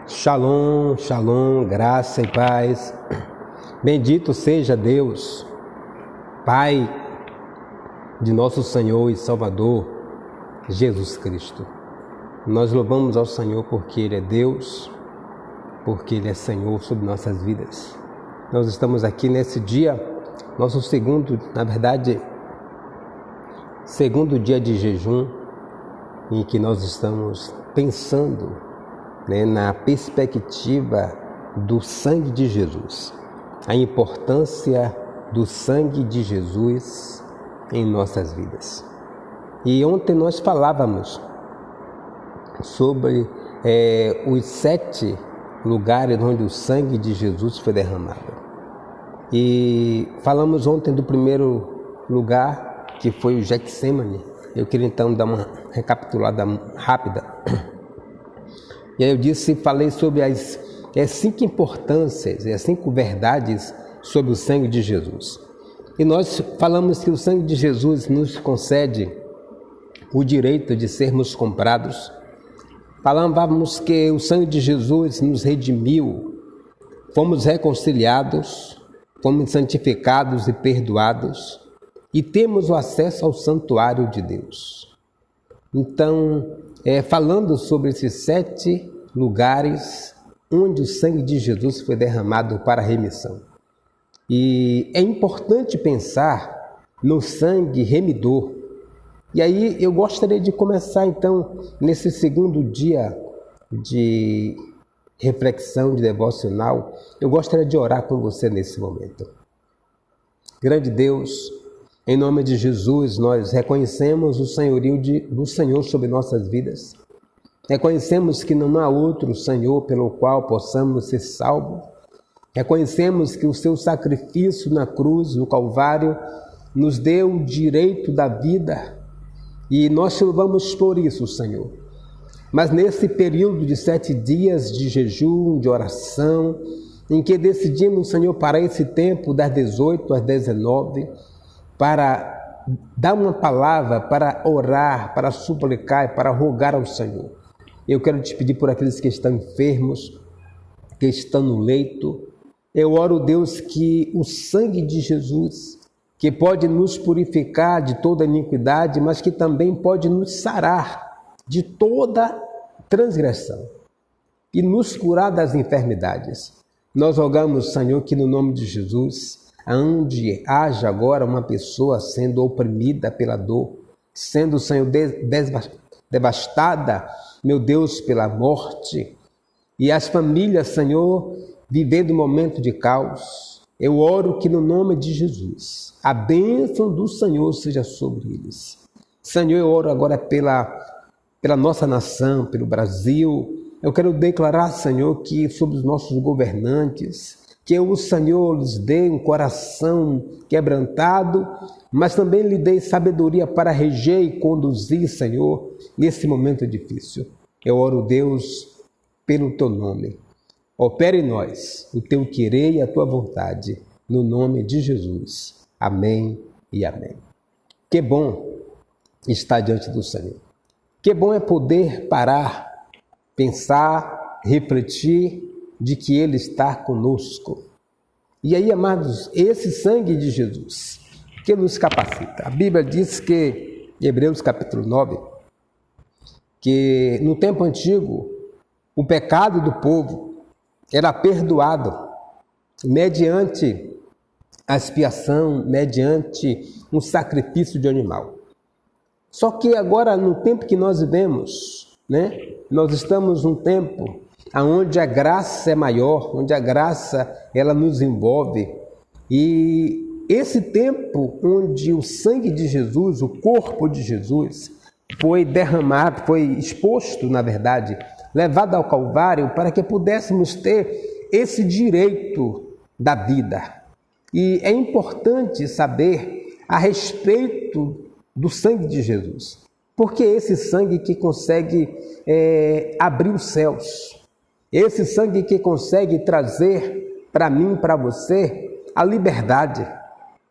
Shalom, shalom, graça e paz. Bendito seja Deus, Pai de nosso Senhor e Salvador, Jesus Cristo. Nós louvamos ao Senhor porque Ele é Deus, porque Ele é Senhor sobre nossas vidas. Nós estamos aqui nesse dia, nosso segundo dia de jejum, em que nós estamos pensando na perspectiva do sangue de Jesus, a importância do sangue de Jesus em nossas vidas. E ontem nós falávamos sobre os 7 lugares onde o sangue de Jesus foi derramado. E falamos ontem do primeiro lugar, que foi o Getsemane. Eu queria então dar uma recapitulada rápida. E aí falei sobre as 5 importâncias e as 5 verdades sobre o sangue de Jesus. E nós falamos que o sangue de Jesus nos concede o direito de sermos comprados. Falávamos que o sangue de Jesus nos redimiu, fomos reconciliados, fomos santificados e perdoados e temos o acesso ao santuário de Deus. Então, falando sobre esses 7 lugares onde o sangue de Jesus foi derramado para a remissão. E é importante pensar no sangue remidor. E aí eu gostaria de começar então, nesse segundo dia de reflexão, de devocional, eu gostaria de orar com você nesse momento. Grande Deus, em nome de Jesus, nós reconhecemos o senhorio do Senhor sobre nossas vidas. Reconhecemos que não há outro Senhor pelo qual possamos ser salvos. Reconhecemos que o seu sacrifício na cruz, no Calvário, nos deu o direito da vida. E nós te louvamos por isso, Senhor. Mas nesse período de 7 dias de jejum, de oração, em que decidimos, Senhor, para esse tempo, das 18 às 19, para dar uma palavra, para orar, para suplicar e para rogar ao Senhor. Eu quero te pedir por aqueles que estão enfermos, que estão no leito. Eu oro, Deus, que o sangue de Jesus, que pode nos purificar de toda iniquidade, mas que também pode nos sarar de toda transgressão e nos curar das enfermidades. Nós rogamos, Senhor, que no nome de Jesus, onde haja agora uma pessoa sendo oprimida pela dor, sendo, Senhor, devastada, meu Deus, pela morte, e as famílias, Senhor, vivendo um momento de caos, eu oro que no nome de Jesus, a bênção do Senhor seja sobre eles. Senhor, eu oro agora pela nossa nação, pelo Brasil. Eu quero declarar, Senhor, que sobre os nossos governantes, que o Senhor lhes dê um coração quebrantado, mas também lhe dê sabedoria para reger e conduzir, Senhor, nesse momento difícil. Eu oro, Deus, pelo teu nome. Opere em nós o teu querer e a tua vontade, no nome de Jesus. Amém e amém. Que bom estar diante do Senhor. Que bom é poder parar, pensar, refletir de que Ele está conosco. E aí, amados, esse sangue de Jesus que nos capacita. A Bíblia diz que, em Hebreus capítulo 9, que no tempo antigo, o pecado do povo era perdoado mediante a expiação, mediante um sacrifício de animal. Só que agora, no tempo que nós vivemos, nós estamos num tempo onde a graça é maior, onde a graça ela nos envolve. E esse tempo onde o sangue de Jesus, o corpo de Jesus, foi derramado, foi exposto, na verdade, levado ao Calvário para que pudéssemos ter esse direito da vida. E é importante saber a respeito do sangue de Jesus, porque é esse sangue que consegue abrir os céus, esse sangue que consegue trazer para mim, para você, a liberdade.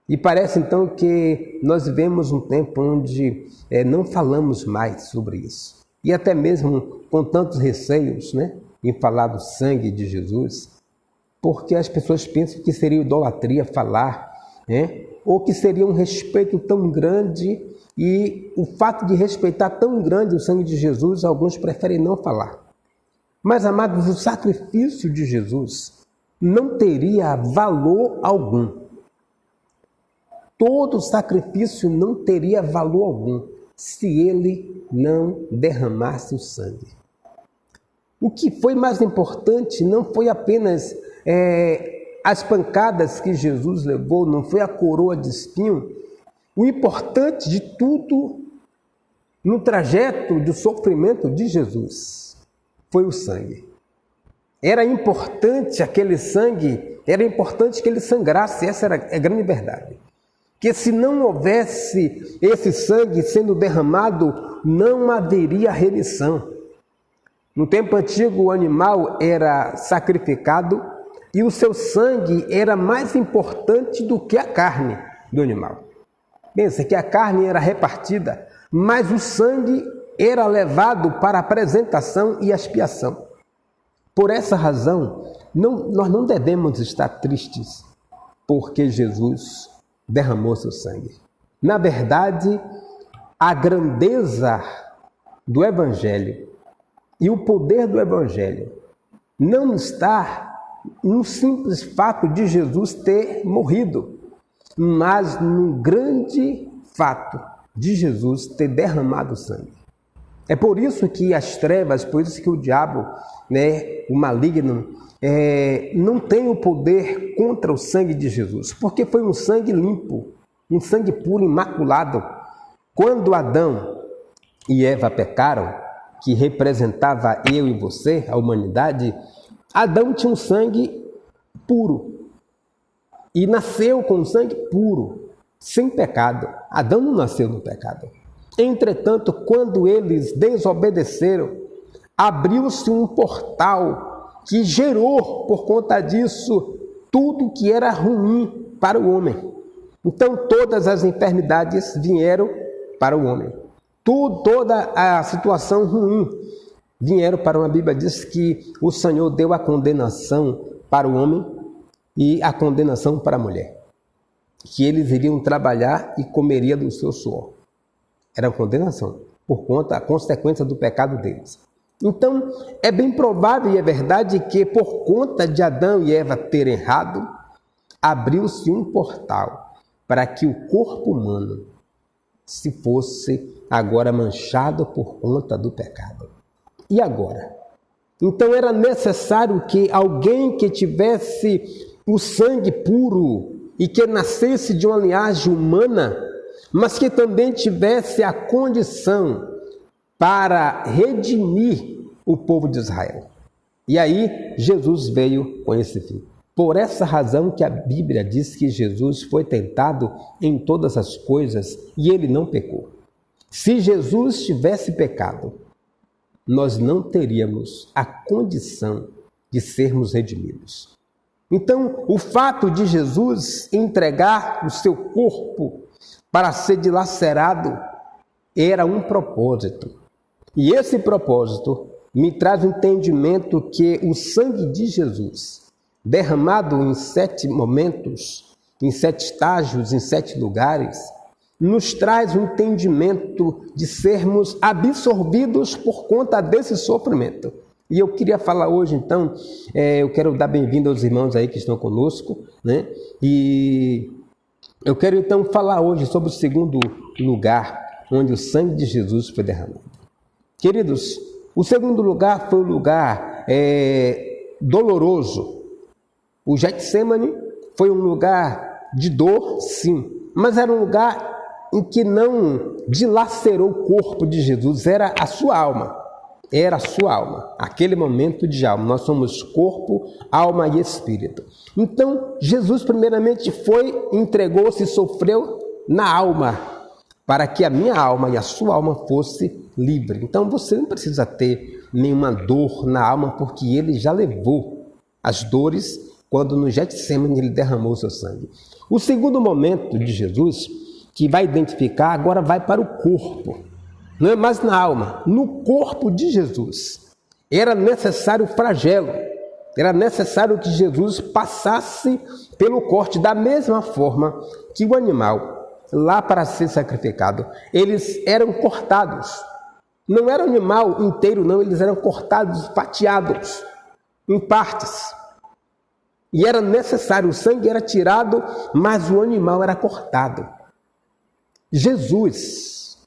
E parece então que nós vivemos um tempo onde não falamos mais sobre isso. E até mesmo com tantos receios, em falar do sangue de Jesus, porque as pessoas pensam que seria idolatria falar, né? Ou que seria um respeito tão grande, e o fato de respeitar tão grande o sangue de Jesus, alguns preferem não falar. Mas, amados, o sacrifício de Jesus não teria valor algum. Todo sacrifício não teria valor algum se ele não derramasse o sangue. O que foi mais importante não foi apenas as pancadas que Jesus levou, não foi a coroa de espinho. O importante de tudo no trajeto do sofrimento de Jesus foi o sangue. Era importante aquele sangue, era importante que ele sangrasse, essa era a grande verdade. Que se não houvesse esse sangue sendo derramado, não haveria remissão. No tempo antigo, o animal era sacrificado e o seu sangue era mais importante do que a carne do animal. Pensa que a carne era repartida, mas o sangue era levado para a apresentação e expiação. Por essa razão, nós não devemos estar tristes porque Jesus derramou seu sangue. Na verdade, a grandeza do Evangelho e o poder do Evangelho não está no simples fato de Jesus ter morrido, mas no grande fato de Jesus ter derramado sangue. É por isso que as trevas, por isso que o diabo, o maligno, não tem o poder contra o sangue de Jesus, porque foi um sangue limpo, um sangue puro, imaculado. Quando Adão e Eva pecaram, que representava eu e você, a humanidade, Adão tinha um sangue puro e nasceu com um sangue puro, sem pecado. Adão não nasceu no pecado. Entretanto, quando eles desobedeceram, abriu-se um portal que gerou, por conta disso, tudo que era ruim para o homem. Então, todas as enfermidades vieram para o homem. Toda a situação ruim vieram para uma Bíblia. Diz que o Senhor deu a condenação para o homem e a condenação para a mulher. Que eles iriam trabalhar e comeriam do seu suor. Era uma condenação, por conta, a consequência do pecado deles. Então, é bem provável e é verdade que por conta de Adão e Eva terem errado, abriu-se um portal para que o corpo humano se fosse agora manchado por conta do pecado. E agora? Então era necessário que alguém que tivesse o sangue puro e que nascesse de uma linhagem humana, mas que também tivesse a condição para redimir o povo de Israel. E aí Jesus veio com esse fim. Por essa razão que a Bíblia diz que Jesus foi tentado em todas as coisas e ele não pecou. Se Jesus tivesse pecado, nós não teríamos a condição de sermos redimidos. Então, o fato de Jesus entregar o seu corpo para ser dilacerado era um propósito. E esse propósito me traz o entendimento que o sangue de Jesus, derramado em 7 momentos, em 7 estágios, em 7 lugares, nos traz o entendimento de sermos absorvidos por conta desse sofrimento. E eu queria falar hoje, então, eu quero dar bem-vindo aos irmãos aí que estão conosco, E eu quero, então, falar hoje sobre o segundo lugar onde o sangue de Jesus foi derramado. Queridos, o segundo lugar foi um lugar doloroso. O Getsemane foi um lugar de dor, sim, mas era um lugar em que não dilacerou o corpo de Jesus, era a sua alma. Era a sua alma, aquele momento de alma. Nós somos corpo, alma e espírito. Então, Jesus primeiramente entregou-se e sofreu na alma, para que a minha alma e a sua alma fosse livre. Então, você não precisa ter nenhuma dor na alma, porque ele já levou as dores quando no Getsemane ele derramou o seu sangue. O segundo momento de Jesus, que vai identificar, agora vai para o corpo. Não é mais na alma, no corpo de Jesus. Era necessário flagelo, era necessário que Jesus passasse pelo corte, da mesma forma que o animal, lá para ser sacrificado, eles eram cortados. Não era o animal inteiro, não, eles eram cortados, fatiados, em partes. E era necessário, o sangue era tirado, mas o animal era cortado. Jesus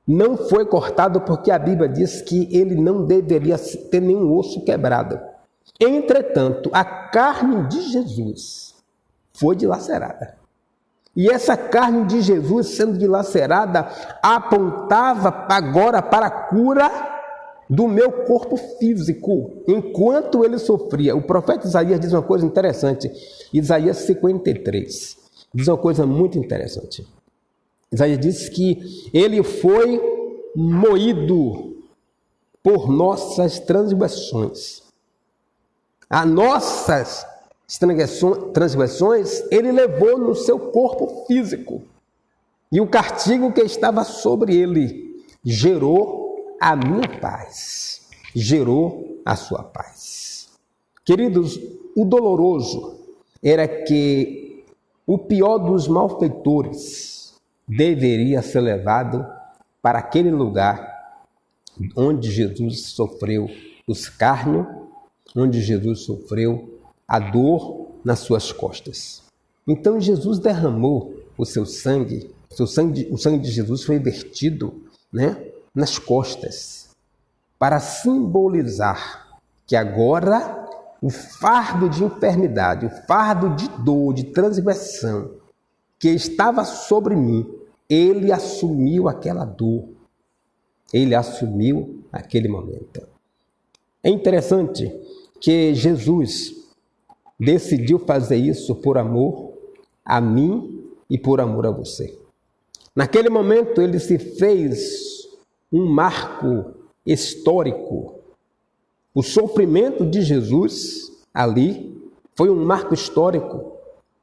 não foi cortado porque a Bíblia diz que ele não deveria ter nenhum osso quebrado. Entretanto, a carne de Jesus foi dilacerada. E essa carne de Jesus sendo dilacerada apontava agora para a cura do meu corpo físico, enquanto ele sofria. O profeta Isaías diz uma coisa interessante, Isaías 53, diz uma coisa muito interessante. Isaías diz que ele foi moído por nossas transgressões. As nossas transgressões ele levou no seu corpo físico. E o castigo que estava sobre ele gerou a minha paz, gerou a sua paz. Queridos, o doloroso era que o pior dos malfeitores deveria ser levado para aquele lugar onde Jesus sofreu o escárnio, onde Jesus sofreu a dor nas suas costas. Então Jesus derramou o sangue de Jesus foi vertido, nas costas, para simbolizar que agora o fardo de enfermidade, o fardo de dor, de transgressão que estava sobre mim, ele assumiu aquela dor, ele assumiu aquele momento. É interessante que Jesus decidiu fazer isso por amor a mim e por amor a você. Naquele momento ele se fez um marco histórico. O sofrimento de Jesus ali foi um marco histórico,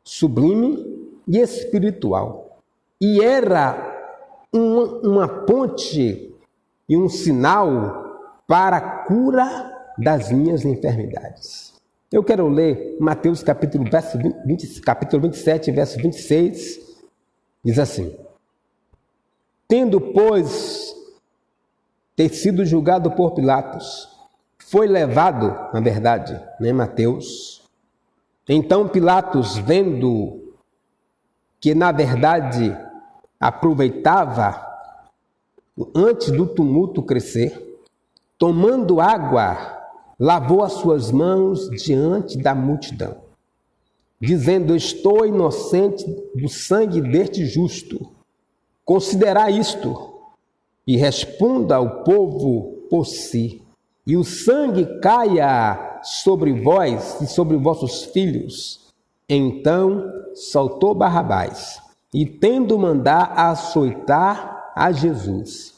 sublime e espiritual. E era uma ponte e um sinal para a cura das minhas enfermidades. Eu quero ler Mateus capítulo 27, verso 26, diz assim: Tendo, pois, ter sido julgado por Pilatos, foi levado, na verdade, Mateus. Então Pilatos, vendo que, na verdade, aproveitava antes do tumulto crescer, tomando água, lavou as suas mãos diante da multidão, dizendo: Estou inocente do sangue deste justo. Considerai isto e responda ao povo por si, e o sangue caia sobre vós e sobre vossos filhos. Então soltou Barrabás, e tendo mandado açoitar a Jesus,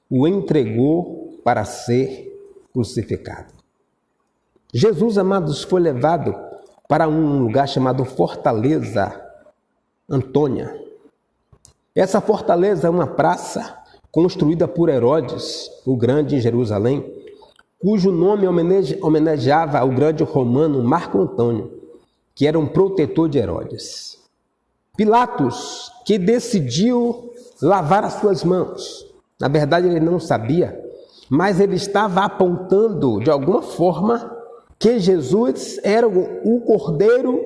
o entregou para ser crucificado. Jesus, amados, foi levado para um lugar chamado Fortaleza Antônia. Essa fortaleza é uma praça construída por Herodes, o Grande, em Jerusalém, cujo nome homenageava ao grande romano Marco Antônio, que era um protetor de Herodes. Pilatos, que decidiu lavar as suas mãos. Na verdade, ele não sabia, mas ele estava apontando, de alguma forma, que Jesus era o Cordeiro,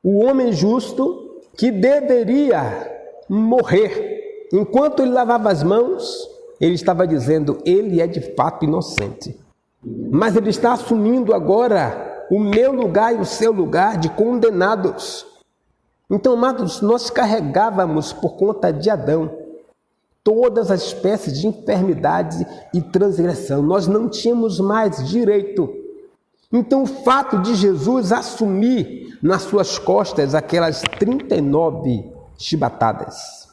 o homem justo, que deveria morrer. Enquanto ele lavava as mãos, ele estava dizendo: ele é de fato inocente. Mas ele está assumindo agora o meu lugar e o seu lugar de condenados. Então, amados, nós carregávamos por conta de Adão todas as espécies de enfermidade e transgressão. Nós não tínhamos mais direito. Então, o fato de Jesus assumir nas suas costas aquelas 39 chibatadas,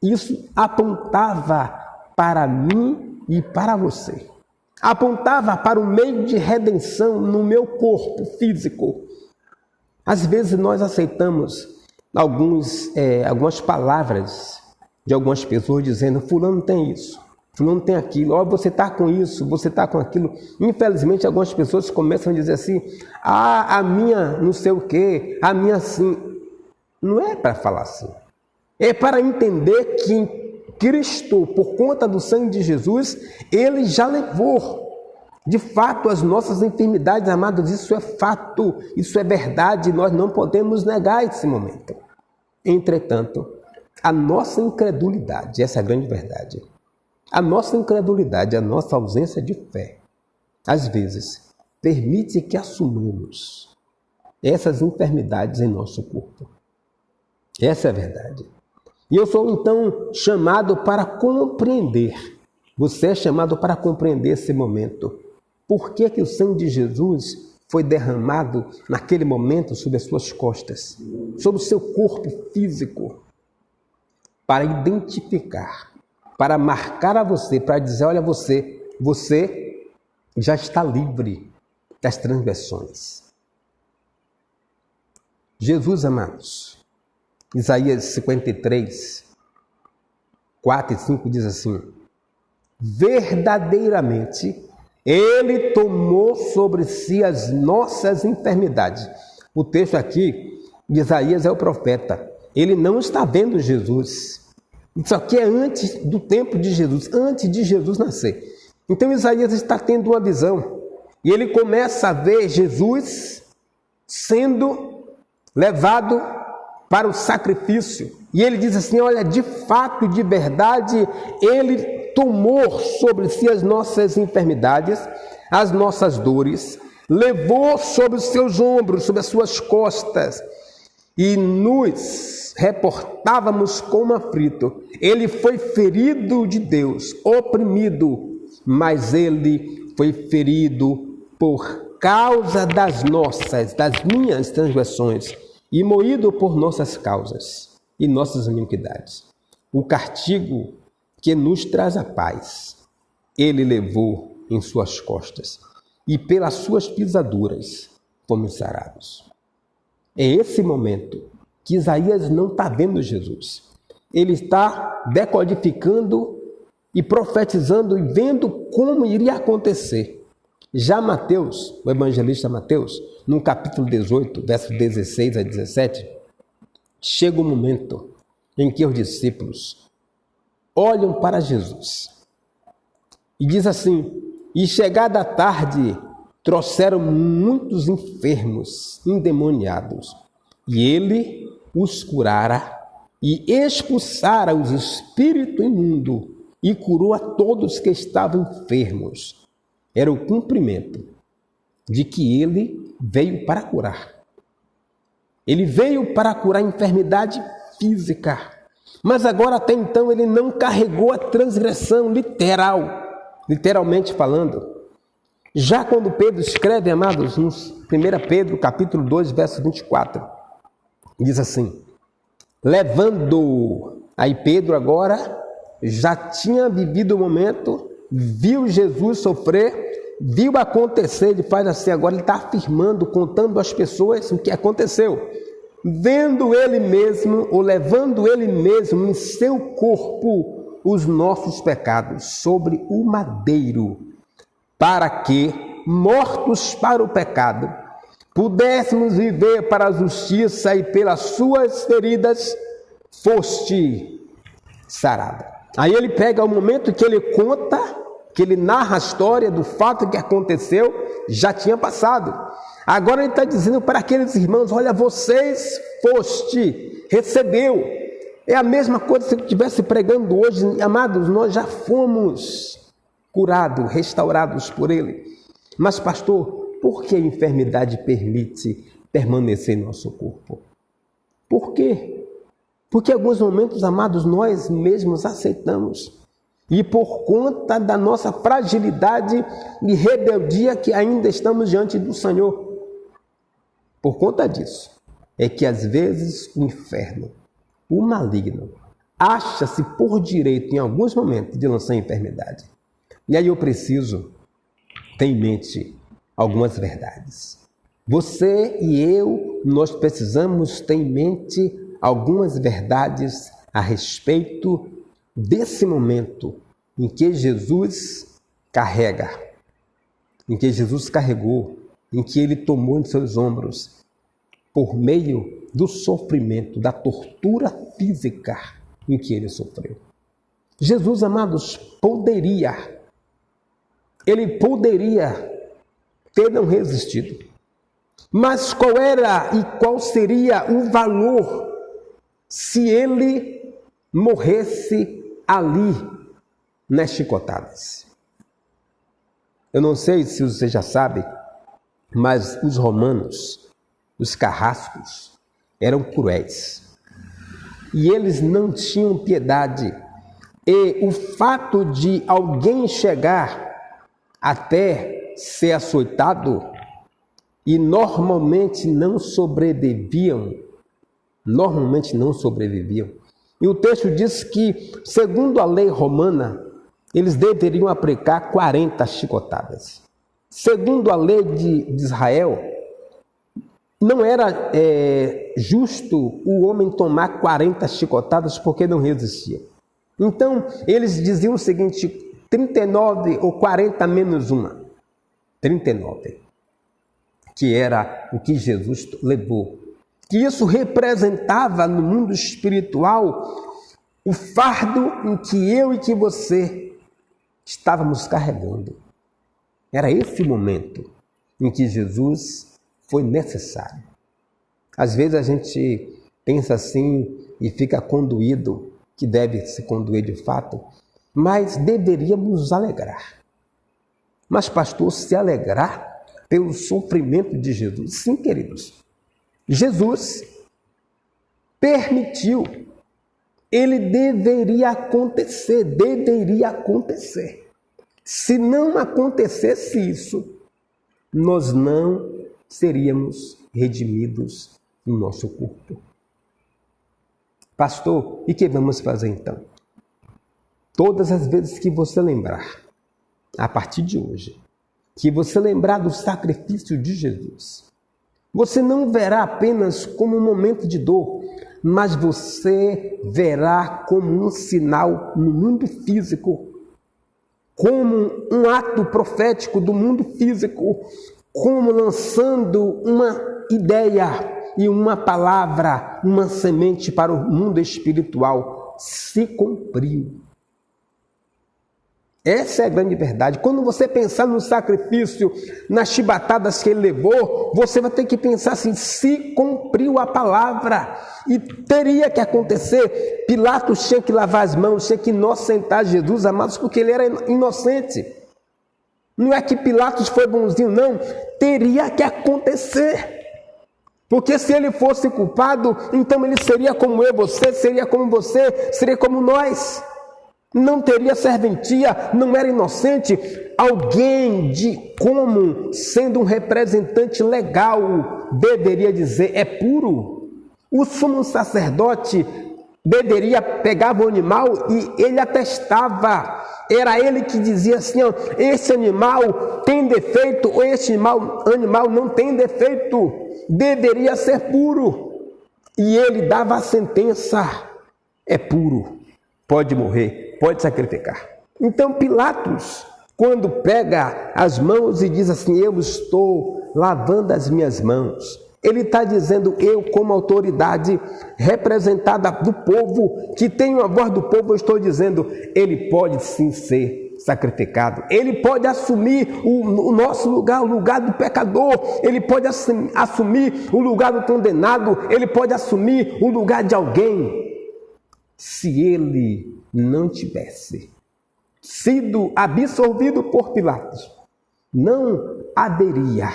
isso apontava para mim e para você. Apontava para o meio de redenção no meu corpo físico. Às vezes nós aceitamos algumas palavras de algumas pessoas dizendo: fulano tem isso, fulano tem aquilo, você está com isso, você está com aquilo. Infelizmente, algumas pessoas começam a dizer assim, a minha não sei o quê, a minha assim. Não é para falar assim. É para entender que Cristo, por conta do sangue de Jesus, Ele já levou, de fato, as nossas enfermidades, amados. Isso é fato, isso é verdade, nós não podemos negar esse momento. Entretanto, a nossa incredulidade, essa é a grande verdade, a nossa incredulidade, a nossa ausência de fé, às vezes, permite que assumamos essas enfermidades em nosso corpo. Essa é a verdade. E eu sou, então, chamado para compreender. Você é chamado para compreender esse momento. Por que que o sangue de Jesus foi derramado naquele momento sobre as suas costas, sobre o seu corpo físico? Para identificar, para marcar a você, para dizer, olha você já está livre das transgressões. Jesus, amados, Isaías 53, 4 e 5 diz assim, verdadeiramente Ele tomou sobre si as nossas enfermidades. O texto aqui de Isaías é o profeta. Ele não está vendo Jesus. Isso aqui é antes do tempo de Jesus, antes de Jesus nascer. Então Isaías está tendo uma visão. E ele começa a ver Jesus sendo levado para o sacrifício. E ele diz assim, olha, de fato, de verdade, Ele tomou sobre si as nossas enfermidades, as nossas dores, levou sobre os seus ombros, sobre as suas costas, e nos reportávamos como aflito. Ele foi ferido de Deus, oprimido, mas Ele foi ferido por causa das minhas transgressões, e moído por nossas causas e nossas iniquidades. O castigo que nos traz a paz, Ele levou em suas costas, e pelas suas pisaduras fomos sarados. É esse momento que Isaías não está vendo Jesus. Ele está decodificando e profetizando e vendo como iria acontecer. Já Mateus, o evangelista Mateus, no capítulo 18, versos 16 a 17, chega um momento em que os discípulos olham para Jesus e diz assim, e chegada a tarde, trouxeram muitos enfermos, endemoniados, e ele os curara e expulsara os espíritos imundos e curou a todos que estavam enfermos. Era o cumprimento de que ele veio para curar. Ele veio para curar a enfermidade física, mas agora até então ele não carregou a transgressão literalmente falando. Já quando Pedro escreve, amados, no 1 Pedro, capítulo 2, verso 24, diz assim, levando, aí Pedro agora já tinha vivido o momento, viu Jesus sofrer, viu acontecer, ele faz assim, agora ele está afirmando, contando às pessoas o que aconteceu, vendo ele mesmo, ou levando ele mesmo em seu corpo os nossos pecados sobre o madeiro, para que, mortos para o pecado, pudéssemos viver para a justiça, e pelas suas feridas foste sarado. Aí ele pega o momento que ele conta, que ele narra a história do fato que aconteceu, já tinha passado. Agora ele está dizendo para aqueles irmãos, olha, vocês recebeu. É a mesma coisa se eu estivesse pregando hoje, amados, nós já fomos curados, restaurados por Ele. Mas pastor, por que a enfermidade permite permanecer em nosso corpo? Por quê? Porque em alguns momentos, amados, nós mesmos aceitamos. E por conta da nossa fragilidade e rebeldia que ainda estamos diante do Senhor. Por conta disso, é que às vezes o inferno, o maligno, acha-se por direito em alguns momentos de lançar a enfermidade. E aí eu preciso ter em mente algumas verdades. Você e eu, nós precisamos ter em mente algumas verdades a respeito desse momento em que Jesus carrega, em que Jesus carregou, em que ele tomou em seus ombros, por meio do sofrimento, da tortura física em que ele sofreu. Jesus, amados, ele poderia ter não resistido. Mas qual era e qual seria o valor se ele morresse ali nas chicotadas? Eu não sei se você já sabe, mas os romanos, os carrascos, eram cruéis. E eles não tinham piedade. E o fato de alguém chegar até ser açoitado, e normalmente não sobreviviam. E o texto diz que, segundo a lei romana, eles deveriam aplicar 40 chicotadas. Segundo a lei de Israel, não era justo o homem tomar 40 chicotadas porque não resistia. Então, eles diziam o seguinte: 39 ou 40 menos uma. 39. Que era o que Jesus levou. Que isso representava no mundo espiritual o fardo em que eu e que você estávamos carregando. Era esse momento em que Jesus foi necessário. Às vezes a gente pensa assim e fica condoído, que deve se condoer de fato, mas deveríamos nos alegrar. Mas, pastor, se alegrar pelo sofrimento de Jesus? Sim, queridos. Jesus permitiu. Ele deveria acontecer. Se não acontecesse isso, nós não seríamos redimidos no nosso corpo. Pastor, e o que vamos fazer então? Todas as vezes que você lembrar, a partir de hoje, que você lembrar do sacrifício de Jesus, você não verá apenas como um momento de dor, mas você verá como um sinal no mundo físico, como um ato profético do mundo físico, como lançando uma ideia e uma palavra, uma semente para o mundo espiritual. Se cumpriu. Essa é a grande verdade. Quando você pensar no sacrifício, nas chibatadas que ele levou, você vai ter que pensar assim: se cumpriu a palavra. E teria que acontecer. Pilatos tinha que lavar as mãos, tinha que inocentar Jesus, amados, porque ele era inocente. Não é que Pilatos foi bonzinho, não. Teria que acontecer. Porque se ele fosse culpado, então ele seria como eu, você, seria como você, seria como nós. Não teria serventia, não era inocente. Alguém como sendo um representante legal deveria dizer: é puro. O sumo sacerdote deveria pegar o animal e ele atestava. Era ele que dizia assim: ó, esse animal tem defeito ou esse animal não tem defeito. Deveria ser puro. E ele dava a sentença: é puro, pode morrer, pode sacrificar. Então Pilatos, quando pega as mãos e diz assim: eu estou lavando as minhas mãos, ele está dizendo: eu, como autoridade representada do povo, que tenho a voz do povo, eu estou dizendo: ele pode sim ser sacrificado. Ele pode assumir o nosso lugar, o lugar do pecador. Ele pode assumir o lugar do condenado. Ele pode assumir o lugar de alguém. Se ele não tivesse sido absolvido por Pilatos, não haveria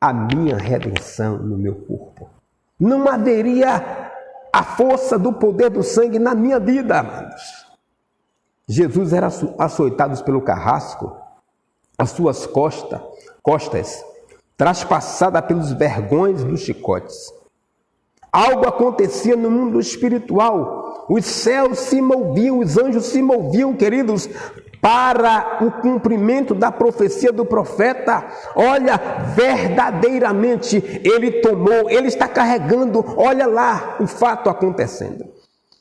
a minha redenção no meu corpo. Não haveria a força do poder do sangue na minha vida, amados. Jesus era açoitado pelo carrasco, as suas costas traspassadas pelos vergões dos chicotes. Algo acontecia no mundo espiritual. Os céus se moviam, os anjos se moviam, queridos, para o cumprimento da profecia do profeta. Olha, verdadeiramente ele está carregando, olha lá o fato acontecendo.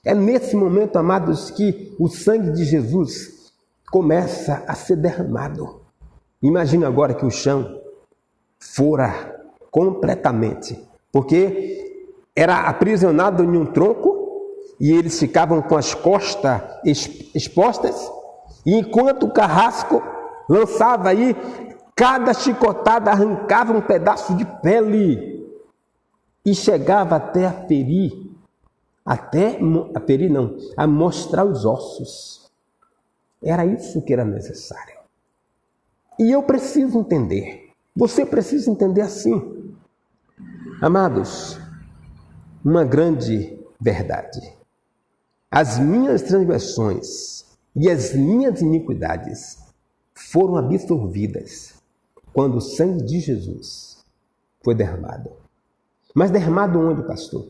É nesse momento, amados, que o sangue de Jesus começa a ser derramado. Imagina agora que o chão fora completamente, porque era aprisionado em um tronco e eles ficavam com as costas expostas, e enquanto o carrasco lançava aí, cada chicotada arrancava um pedaço de pele e chegava até a ferir, a mostrar os ossos. Era isso que era necessário. E eu preciso entender, você precisa entender assim. Amados, uma grande verdade. As minhas transgressões e as minhas iniquidades foram absorvidas quando o sangue de Jesus foi derramado. Mas derramado onde, pastor?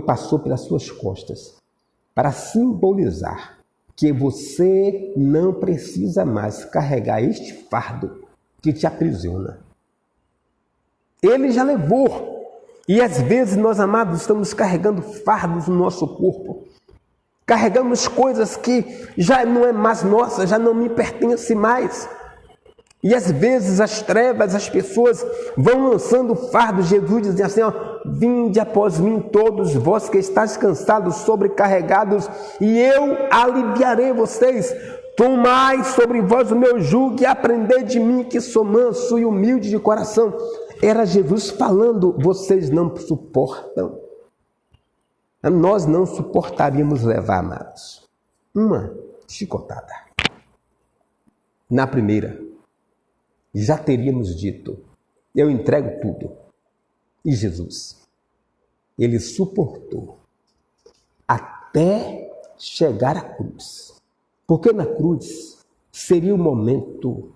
Passou pelas suas costas, para simbolizar que você não precisa mais carregar este fardo que te aprisiona. Ele já levou. E às vezes nós, amados, estamos carregando fardos no nosso corpo. Carregamos coisas que já não é mais nossa, já não me pertence mais. E às vezes as trevas, as pessoas vão lançando fardos. Jesus diz assim, vinde após mim todos vós que estáis cansados, sobrecarregados, e eu aliviarei vocês. Tomai sobre vós o meu jugo e aprendei de mim, que sou manso e humilde de coração. Era Jesus falando, vocês não suportam. Nós não suportaríamos levar, amados, uma chicotada. Na primeira, já teríamos dito, eu entrego tudo. E Jesus, ele suportou até chegar à cruz. Porque na cruz seria o momento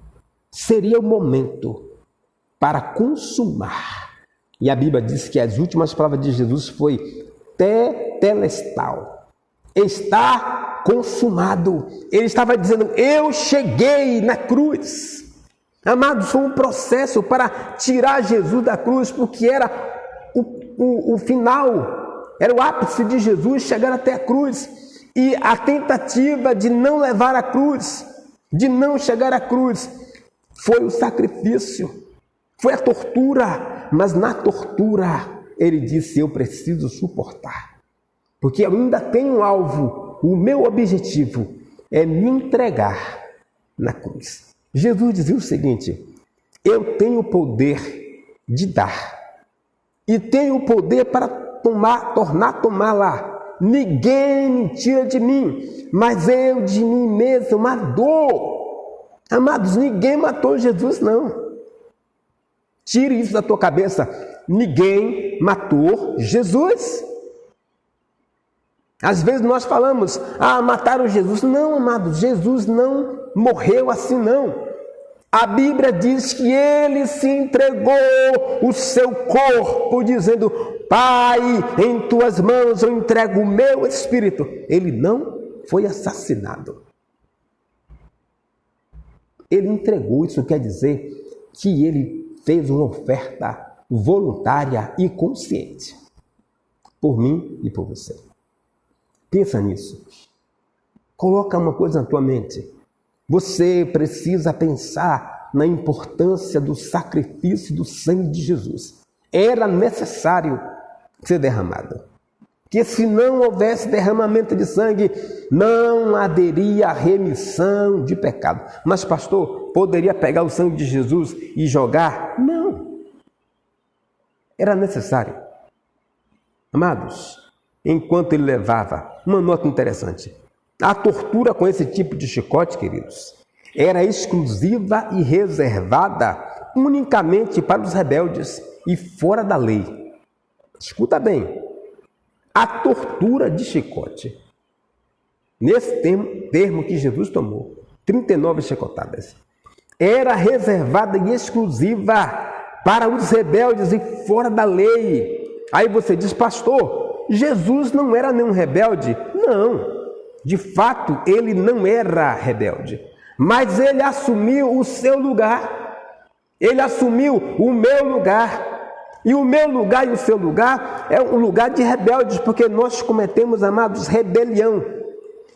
para consumar. E a Bíblia diz que as últimas palavras de Jesus foi tetelestal. Está consumado. Ele estava dizendo, eu cheguei na cruz. Amados, foi um processo para tirar Jesus da cruz, porque era o final, era o ápice de Jesus chegar até a cruz. E a tentativa de não levar a cruz, de não chegar à cruz, foi o sacrifício, foi a tortura. Mas na tortura, ele disse, eu preciso suportar, porque eu ainda tenho um alvo, o meu objetivo é me entregar na cruz. Jesus dizia o seguinte, eu tenho o poder de dar, e tenho o poder para tomar lá. Ninguém me tira de mim, mas eu de mim mesmo dou. Amados, ninguém matou Jesus, não. Tire isso da tua cabeça. Ninguém matou Jesus. Às vezes nós falamos, mataram Jesus. Não, amados, Jesus não morreu assim, não. A Bíblia diz que ele se entregou o seu corpo, dizendo, Pai, em tuas mãos eu entrego o meu espírito. Ele não foi assassinado. Ele entregou, isso quer dizer que ele fez uma oferta voluntária e consciente por mim e por você. Pensa nisso. Coloca uma coisa na tua mente. Você precisa pensar na importância do sacrifício do sangue de Jesus. Era necessário ser derramado. Que se não houvesse derramamento de sangue, não haveria remissão de pecado. Mas, pastor, poderia pegar o sangue de Jesus e jogar? Não. Era necessário. Amados, enquanto ele levava, uma nota interessante, a tortura com esse tipo de chicote, queridos, era exclusiva e reservada unicamente para os rebeldes e fora da lei. Escuta bem, a tortura de chicote, nesse termo que Jesus tomou, 39 chicotadas, era reservada e exclusiva para os rebeldes e fora da lei. Aí você diz, pastor, Jesus não era nenhum rebelde? Não. De fato, ele não era rebelde, mas ele assumiu o seu lugar, ele assumiu o meu lugar, e o meu lugar e o seu lugar é um lugar de rebeldes, porque nós cometemos, amados, rebelião.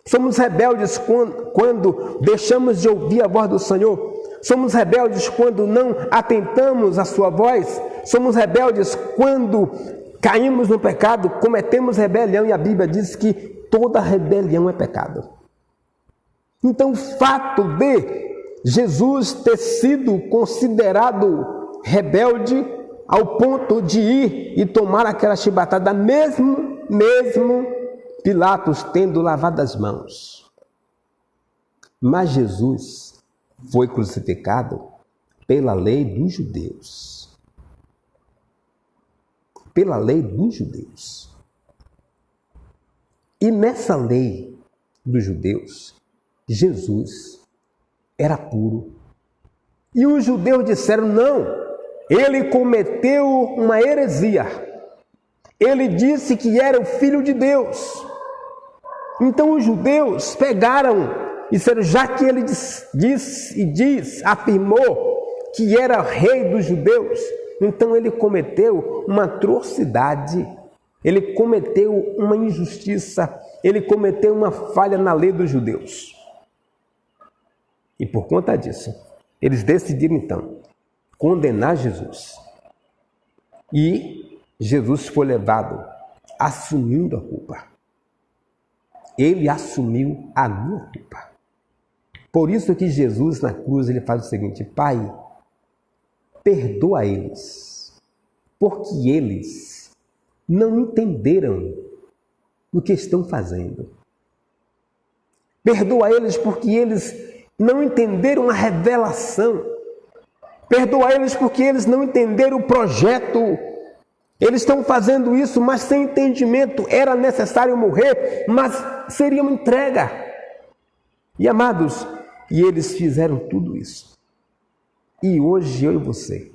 Somos rebeldes quando deixamos de ouvir a voz do Senhor. Somos rebeldes quando não atentamos à sua voz. Somos rebeldes quando caímos no pecado, cometemos rebelião, e a Bíblia diz que toda rebelião é pecado. Então, o fato de Jesus ter sido considerado rebelde ao ponto de ir e tomar aquela chibatada, mesmo Pilatos tendo lavado as mãos. Mas Jesus foi crucificado pela lei dos judeus. Pela lei dos judeus. E nessa lei dos judeus, Jesus era puro. E os judeus disseram: não, ele cometeu uma heresia. Ele disse que era o Filho de Deus. Então os judeus pegaram e disseram: já que ele afirmou que era rei dos judeus, então ele cometeu uma atrocidade, ele cometeu uma injustiça, ele cometeu uma falha na lei dos judeus. E por conta disso, eles decidiram então condenar Jesus. E Jesus foi levado assumindo a culpa. Ele assumiu a minha culpa. Por isso que Jesus na cruz ele faz o seguinte: Pai, perdoa eles, porque eles não entenderam o que estão fazendo. Perdoa eles porque eles não entenderam a revelação. Perdoa eles porque eles não entenderam o projeto. Eles estão fazendo isso, mas sem entendimento. Era necessário morrer, mas seria uma entrega. E amados, e eles fizeram tudo isso. E hoje eu e você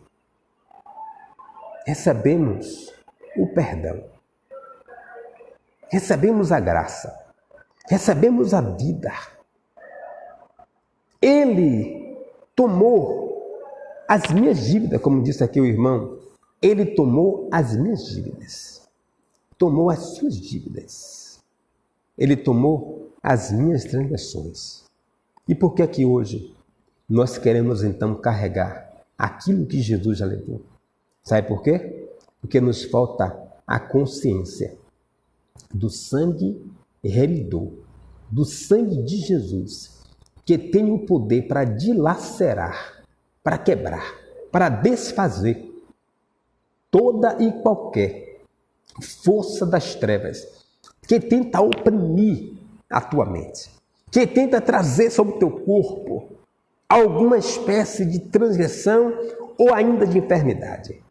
recebemos o perdão. Recebemos a graça. Recebemos a vida. Ele tomou as minhas dívidas, como disse aqui o irmão. Ele tomou as minhas dívidas. Tomou as suas dívidas. Ele tomou as minhas transgressões. E por que aqui hoje nós queremos então carregar aquilo que Jesus já levou? Sabe por quê? Porque nos falta a consciência do sangue remidor, do sangue de Jesus, que tem o poder para dilacerar, para quebrar, para desfazer toda e qualquer força das trevas que tenta oprimir a tua mente, que tenta trazer sobre o teu corpo alguma espécie de transgressão ou ainda de enfermidade.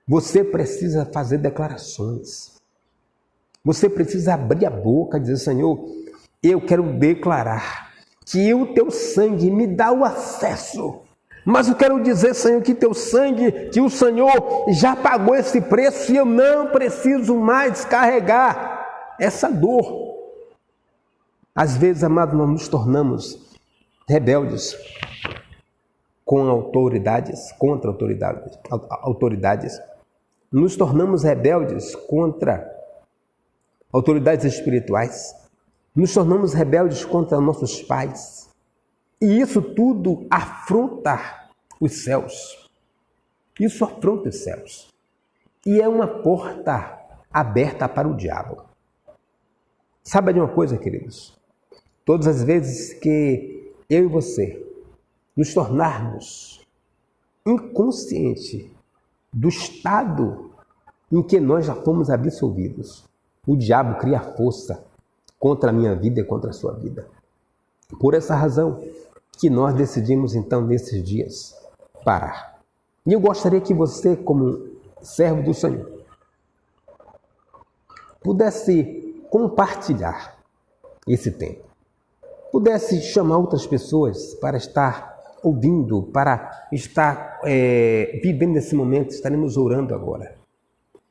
Você precisa fazer declarações. Você precisa abrir a boca e dizer: Senhor, eu quero declarar que o teu sangue me dá o acesso. Mas eu quero dizer, Senhor, que teu sangue, que o Senhor já pagou esse preço e eu não preciso mais carregar essa dor. Às vezes, amados, nós nos tornamos rebeldes com autoridades, contra autoridades. Nos tornamos rebeldes contra autoridades espirituais. Nos tornamos rebeldes contra nossos pais. E isso tudo afronta os céus. Isso afronta os céus. E é uma porta aberta para o diabo. Sabe de uma coisa, queridos? Todas as vezes que eu e você nos tornarmos inconscientes do estado em que nós já fomos absolvidos, o diabo cria força contra a minha vida e contra a sua vida. Por essa razão que nós decidimos então nesses dias parar. E eu gostaria que você, como servo do Senhor, pudesse compartilhar esse tempo. Pudesse chamar outras pessoas para estar ouvindo, para estar vivendo esse momento. Estaremos orando agora.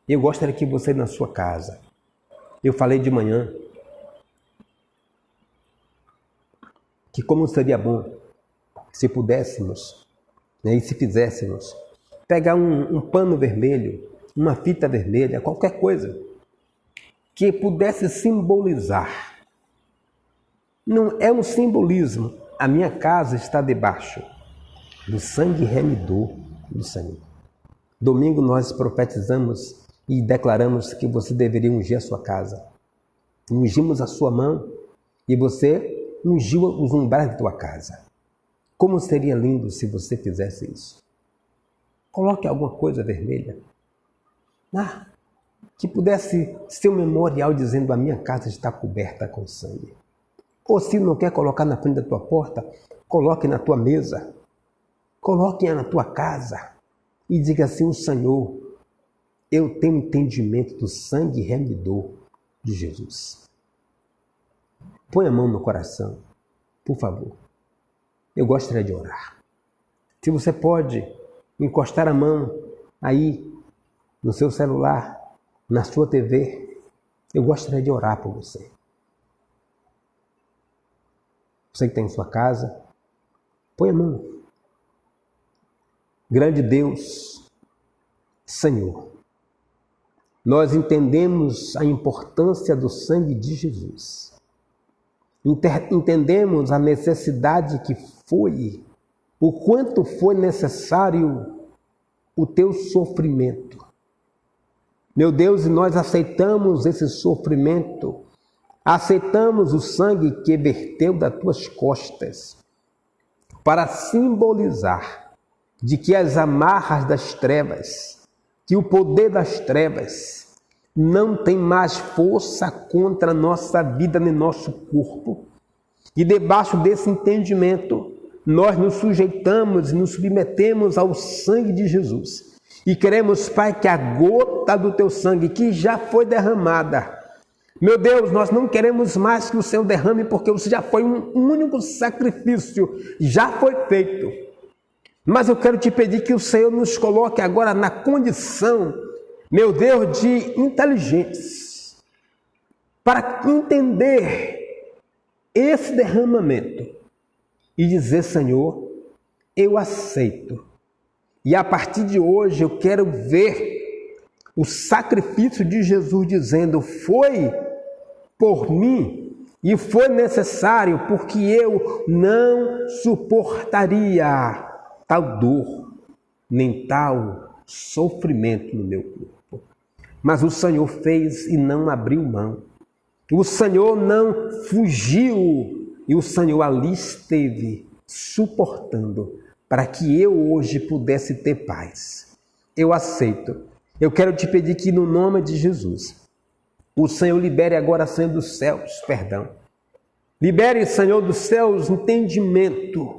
Eu gostaria que você na sua casa, eu falei de manhã, que como seria bom se pudéssemos, e se fizéssemos, pegar um pano vermelho, uma fita vermelha, qualquer coisa, que pudesse simbolizar Não é um simbolismo. A minha casa está debaixo do sangue remidor do Senhor. Domingo nós profetizamos e declaramos que você deveria ungir a sua casa. Ungimos a sua mão e você ungiu os umbrais da tua casa. Como seria lindo se você fizesse isso. Coloque alguma coisa vermelha. Que pudesse ser um memorial dizendo: a minha casa está coberta com sangue. Ou se não quer colocar na frente da tua porta, coloque na tua mesa. Coloque na tua casa. E diga assim: o Senhor, eu tenho entendimento do sangue remidor de Jesus. Põe a mão no coração, por favor. Eu gostaria de orar. Se você pode encostar a mão aí no seu celular, na sua TV, eu gostaria de orar por você. Você que está em sua casa, põe a mão. Grande Deus, Senhor, nós entendemos a importância do sangue de Jesus. Entendemos a necessidade que foi, o quanto foi necessário o teu sofrimento. Meu Deus, e nós aceitamos esse sofrimento, aceitamos o sangue que verteu das tuas costas para simbolizar de que as amarras das trevas, que o poder das trevas não tem mais força contra a nossa vida nem nosso corpo. E debaixo desse entendimento, nós nos sujeitamos e nos submetemos ao sangue de Jesus. E queremos, Pai, que a gota do teu sangue, que já foi derramada, meu Deus, nós não queremos mais que o Senhor derrame, porque você já foi um único sacrifício, já foi feito. Mas eu quero te pedir que o Senhor nos coloque agora na condição, meu Deus, de inteligentes, para entender esse derramamento e dizer: Senhor, eu aceito. E a partir de hoje eu quero ver o sacrifício de Jesus dizendo: foi por mim e foi necessário, porque eu não suportaria tal dor, nem tal sofrimento no meu corpo. Mas o Senhor fez e não abriu mão. O Senhor não fugiu e o Senhor ali esteve suportando para que eu hoje pudesse ter paz. Eu aceito. Eu quero te pedir que no nome de Jesus, o Senhor libere agora, Senhor dos céus, libere, Senhor dos céus, entendimento.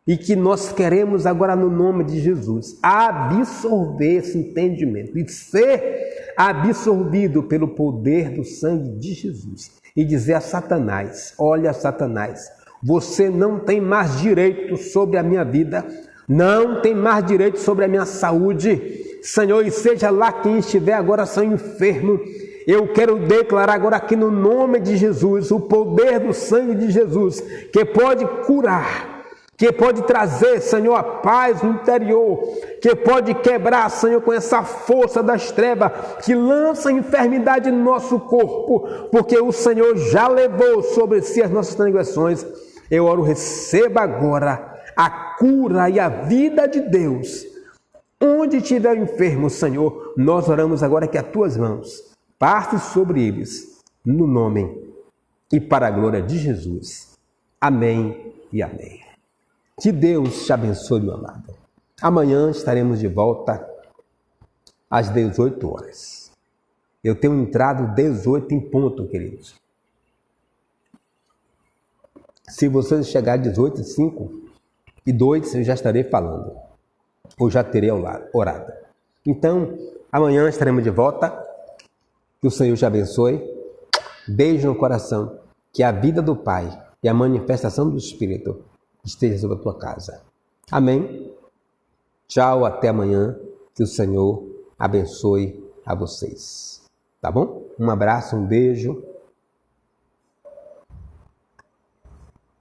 E que nós queremos agora, no nome de Jesus, absorver esse entendimento e ser absorvido pelo poder do sangue de Jesus. E dizer a Satanás: olha, Satanás, você não tem mais direito sobre a minha vida, não tem mais direito sobre a minha saúde. Senhor, e seja lá quem estiver agora, Senhor, enfermo, eu quero declarar agora aqui no nome de Jesus, o poder do sangue de Jesus, que pode curar, que pode trazer, Senhor, a paz no interior, que pode quebrar, Senhor, com essa força das trevas, que lança enfermidade no nosso corpo, porque o Senhor já levou sobre si as nossas transgressões. Eu oro, receba agora a cura e a vida de Deus. Onde estiver o enfermo, Senhor, nós oramos agora que as tuas mãos passem sobre eles, no nome e para a glória de Jesus. Amém e amém. Que Deus te abençoe, meu amado. Amanhã estaremos de volta às 18 horas. Eu tenho entrado 18 em ponto, queridos. Se você chegar às 18h05 e 2, eu já estarei falando. Ou já terei orado. Então, amanhã estaremos de volta. Que o Senhor te abençoe. Beijo no coração. Que a vida do Pai e a manifestação do Espírito esteja sobre a tua casa. Amém? Tchau, até amanhã. Que o Senhor abençoe a vocês. Tá bom? Um abraço, um beijo.